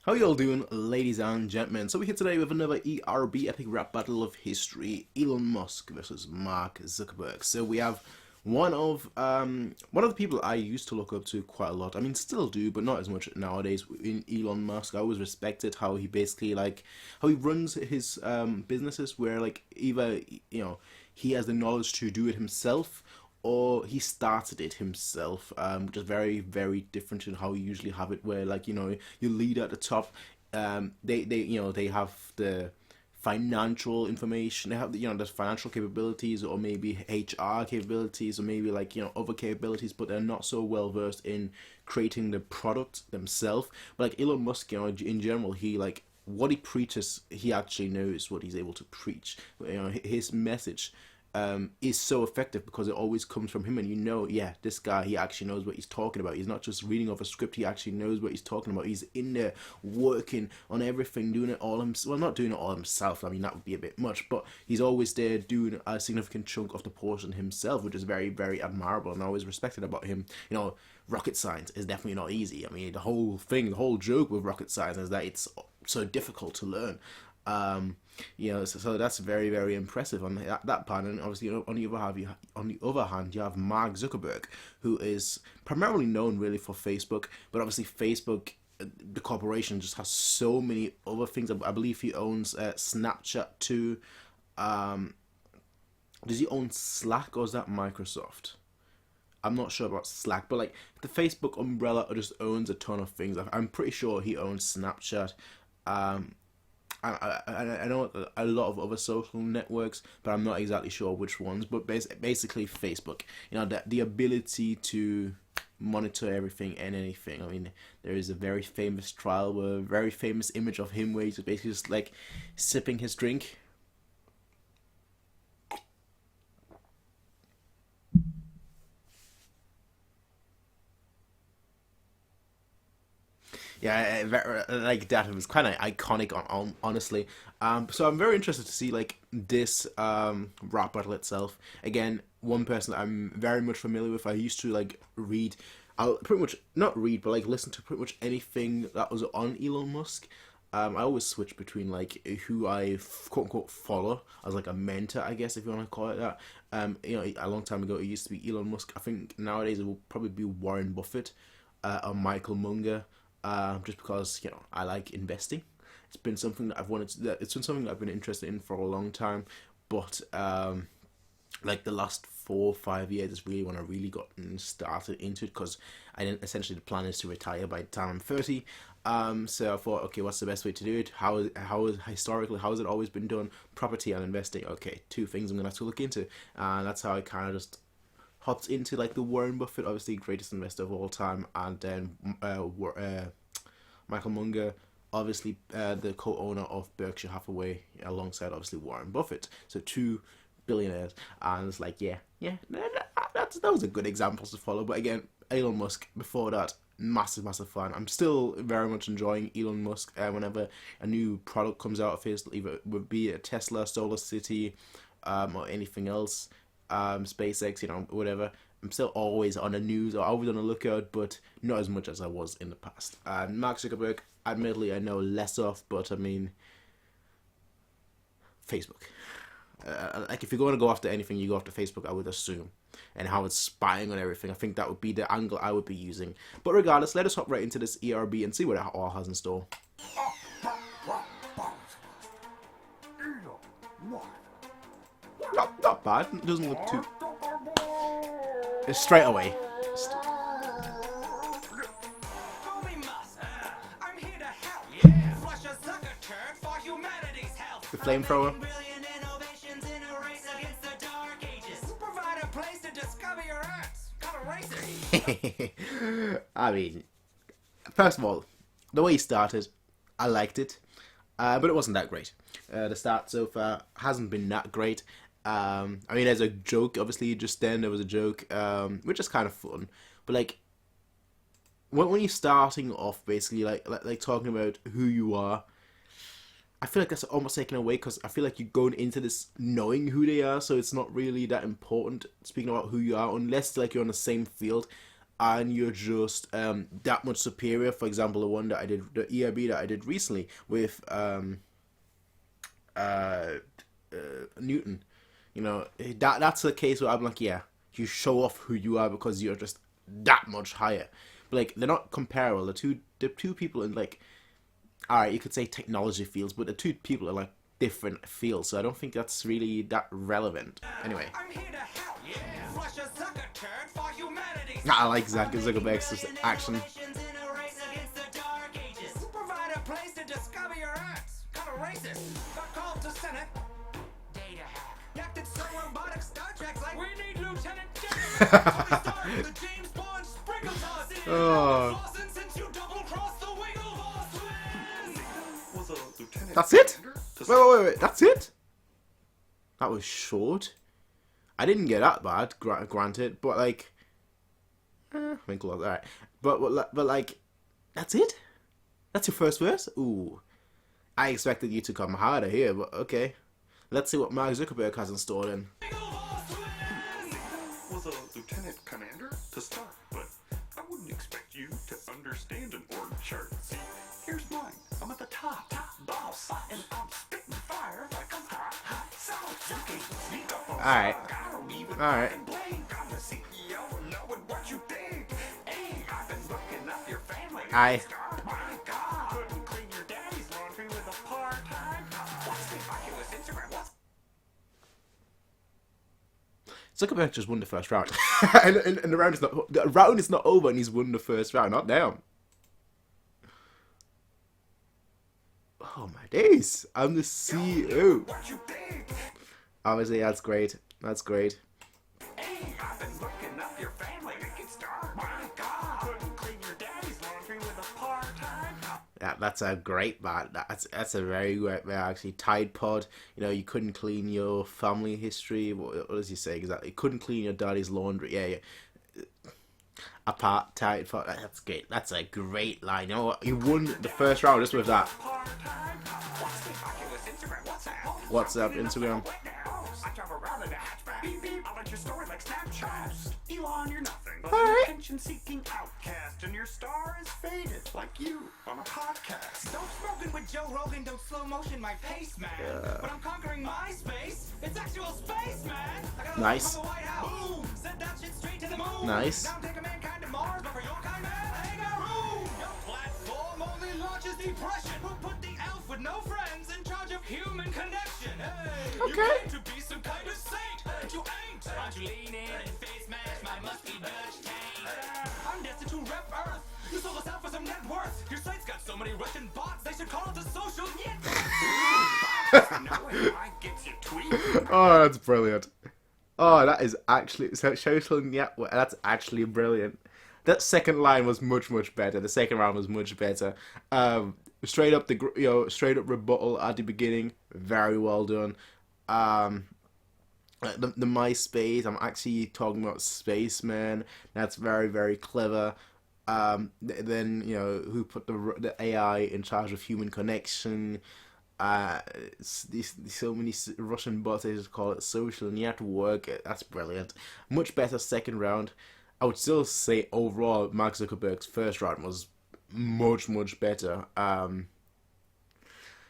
How y'all doing, ladies and gentlemen? So we're here today with another ERB epic rap battle of history: Elon Musk versus Mark Zuckerberg. So we have one of the people I used to look up to quite a lot. I mean, still do, but not as much nowadays. In Elon Musk, I always respected how he basically how he runs his businesses, where either he has the knowledge to do it himself, or he started it himself, which is very, very different to how you usually have it, where you lead at the top. They have the financial information, they have the financial capabilities, or maybe HR capabilities, or maybe other capabilities, but they're not so well versed in creating the product themselves. But Elon Musk, in general, he what he preaches, he actually knows what he's able to preach. His message is so effective because it always comes from him, and yeah, this guy, he actually knows what he's talking about. He's not just reading off a script, he actually knows what he's talking about. He's in there working on everything, doing it all himself. Well, not doing it all himself, I mean, that would be a bit much, but he's always there doing a significant chunk of the portion himself, which is very, very admirable, and I always respected about him. Rocket science is definitely not easy. I mean, the whole joke with rocket science is that it's so difficult to learn. So that's very, very impressive on that part. And obviously, on the other hand, you have Mark Zuckerberg, who is primarily known really for Facebook, but obviously Facebook, the corporation, just has so many other things. I believe he owns Snapchat too. Does he own Slack, or is that Microsoft? I'm not sure about Slack, but the Facebook umbrella just owns a ton of things. I'm pretty sure he owns Snapchat. I know a lot of other social networks, but I'm not exactly sure which ones. But basically, Facebook, the ability to monitor everything and anything. I mean, there is a very famous trial, where a very famous image of him where he's basically just sipping his drink. Yeah, that was kind of iconic, honestly. So I'm very interested to see this rap battle itself. Again, one person I'm very much familiar with. I used to read, I'll pretty much not read, but listen to pretty much anything that was on Elon Musk. I always switch between who I quote unquote follow as a mentor, I guess, if you want to call it that. A long time ago it used to be Elon Musk. I think nowadays it will probably be Warren Buffett, or Michael Munger. Just because I like investing. It's been something that it's been something that I've been interested in for a long time, but the last 4 or 5 years is really when I really got started into it, because essentially the plan is to retire by the time I'm 30. So I thought, okay, what's the best way to do it? How has it always been done? Property and investing. Okay, two things I'm gonna have to look into, and that's how I kind of just hopped into the Warren Buffett, obviously greatest investor of all time, and then Michael Munger, obviously the co-owner of Berkshire Hathaway, alongside obviously Warren Buffett. So two billionaires, and it's that was a good example to follow. But again, Elon Musk before that, massive fan. I'm still very much enjoying Elon Musk. Whenever a new product comes out of his, either it would be a Tesla, Solar City, or anything else, SpaceX, whatever, I'm still always on the news, or always on the lookout, but not as much as I was in the past. Mark Zuckerberg, admittedly, I know less of, but I mean, Facebook. If you're going to go after anything, you go after Facebook, I would assume. And how it's spying on everything, I think that would be the angle I would be using. But regardless, let us hop right into this ERB and see what it all has in store. Not bad. It doesn't look too... It's straight away. The flamethrower. I mean, first of all, the way he started, I liked it, but it wasn't that great. The start so far hasn't been that great. I mean, there's a joke, obviously, just then there was a joke, which is kind of fun, but when you're starting off, basically, talking about who you are, I feel like that's almost taken away, because I feel like you're going into this knowing who they are, so it's not really that important speaking about who you are, unless you're on the same field. and you're just that much superior. For example, the one that I did, the ERB that I did recently with Newton, you know, that's a case where I'm like, yeah, you show off who you are because you're just that much higher. But like, they're not comparable. The two people in, like, all right, you could say technology fields, but the two people are like different fields, so I don't think that's really that relevant. Anyway, I'm here to help. Yeah. Flush a Zucker turd for humanity. I like Zuckerberg's action. Provide a place to discover your acts. Kind of racist. Got called to Senate. Data hack. Acted so robotic. Star Trek's like, we need Lieutenant Data. The James Bond sprinkle toss in. Oh. Since you double crossed the wiggle boss was a lieutenant. That's it? Wait. That's it? That was short. I didn't get that bad, granted, but like, wrinkle, alright. But like, that's it? That's your first verse? Ooh. I expected you to come harder here, but okay. Let's see what Mark Zuckerberg has in store then. Was a lieutenant commander to start, but I wouldn't expect you to understand an org chart. See, here's mine. I'm at the top boss, and I'm spitting fire like I'm hot. So alright. Alright. I Zuckerberg just won the first round. and the round is not over and he's won the first round. Not down. Oh my days. I'm the CEO. Obviously, that's great. That's great. Hey, I've been looking up your family. My God, couldn't clean your daddy's laundry with a part-time. That's a great man. That's a very great man. Actually, Tide Pod. You know, you couldn't clean your family history. What does he say exactly? Couldn't clean your daddy's laundry. Yeah. Apart Tide Pod. That's great. That's a great line. You know what? You won the first round just with that. What's up, Instagram? I drive around in a hatchback. Beep, beep. I'll let your story like Snapchat. Elon, you're nothing but an attention-seeking outcast, and your star is faded, like you on a podcast. Don't smoking with Joe Rogan, don't slow motion my pace, man. But I'm conquering my space. It's actual space, man. I got nice. The White House. Boom. Send that shit straight to the moon. Nice. Now take a mankind to Mars, but for your kind, man, I ain't got room. Your platform only launches depression. Who put the elf with no friends in charge of human connection? Hey, okay. You claim to be some kind of saint, but you ain't. Why don't you lean in and face match my musky Dutch tank? I'm destined to rep Earth. You sold us out for some net worth. Your site's got so many Russian bots, they should call it a social network. Oh, that's brilliant. Oh, that is actually social network. That's actually brilliant. That second line was much better. The second round was much better. Straight up straight up rebuttal at the beginning. Very well done. The MySpace. I'm actually talking about spaceman. That's very clever. Then who put the AI in charge of human connection. So many Russian bots, they just call it social network. That's brilliant. Much better second round. I would still say overall Mark Zuckerberg's first round was much better. Mark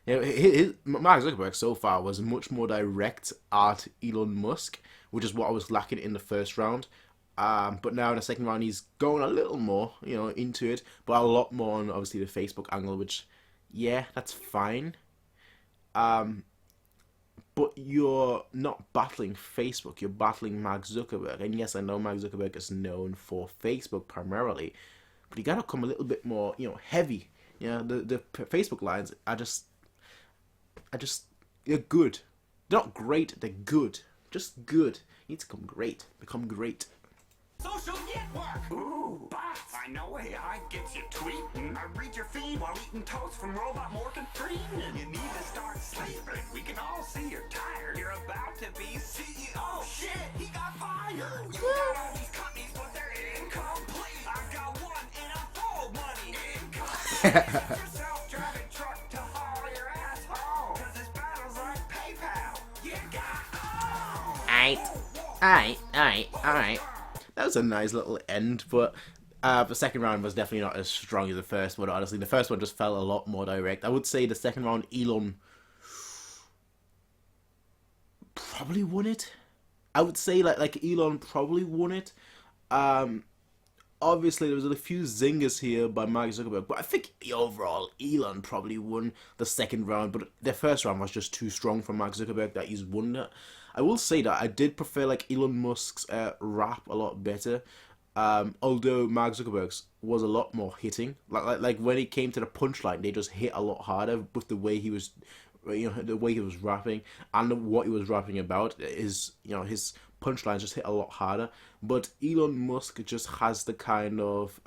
Zuckerberg so far was much more direct at Elon Musk, which is what I was lacking in the first round. But now in the second round, he's going a little more, into it, but a lot more on obviously the Facebook angle, which, yeah, that's fine. But you're not battling Facebook, you're battling Mark Zuckerberg. And yes, I know Mark Zuckerberg is known for Facebook primarily, but you gotta come a little bit more, heavy. The Facebook lines are just, they're good. They're not great, they're good. Just good. You need to become great. Social network! Ooh, bots! I know AI gets you tweeting. I read your feed while eating toast from Robot Morgan Freeman. You need to start sleeping. We can all see you're tired. You're about to be CEO. Shit, he got fired. You got all these companies, but they're incomplete. I got one and I'm full of money. Incomplete. Your self-driving truck to haul your ass home. Cause this battle's like PayPal. You got Alright. that was a nice little end, but the second round was definitely not as strong as the first one. Honestly, the first one just felt a lot more direct. I would say the second round, Elon probably won it. I would say like Elon probably won it. Um, Obviously there was a few zingers here by Mark Zuckerberg, but I think overall Elon probably won the second round. But the first round was just too strong for Mark Zuckerberg that he's won that. I will say that I did prefer like Elon Musk's rap a lot better. Although Mark Zuckerberg's was a lot more hitting, like when it came to the punchline, they just hit a lot harder with the way he was, the way he was rapping and what he was rapping about. Is his punchlines just hit a lot harder. But Elon Musk just has the kind of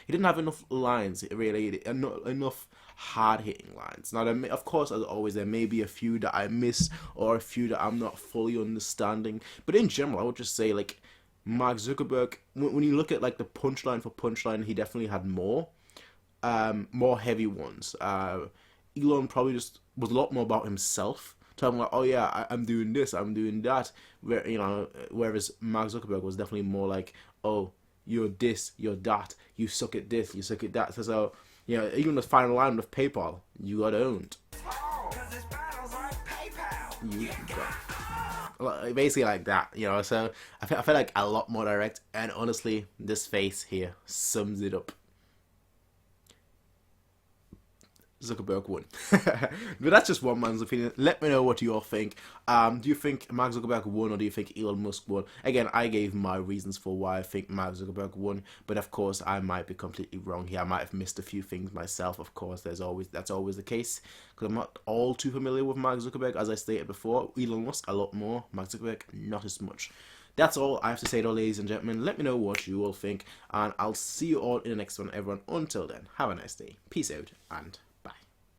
he didn't have enough lines really, enough hard hitting lines. Now, of course, as always, there may be a few that I missed or a few that I'm not fully understanding. But in general, I would just say like Mark Zuckerberg, when you look at like the punchline for punchline, he definitely had more heavy ones. Elon probably just was a lot more about himself, talking like, oh yeah, I'm doing this, I'm doing that. Whereas Mark Zuckerberg was definitely more like, oh, you're this, you're that, you suck at this, you suck at that. So even the final line of PayPal, you got owned. You got basically like that, so I feel like a lot more direct, and honestly this face here sums it up. Zuckerberg won. But that's just one man's opinion. Let me know what you all think. Do you think Mark Zuckerberg won, or do you think Elon Musk won? Again, I gave my reasons for why I think Mark Zuckerberg won, but of course I might be completely wrong here. I might have missed a few things myself. Of course, that's always the case, because I'm not all too familiar with Mark Zuckerberg, as I stated before. Elon Musk a lot more, Mark Zuckerberg not as much. That's all I have to say though, ladies and gentlemen. Let me know what you all think, and I'll see you all in the next one, everyone. Until then, have a nice day. Peace out, and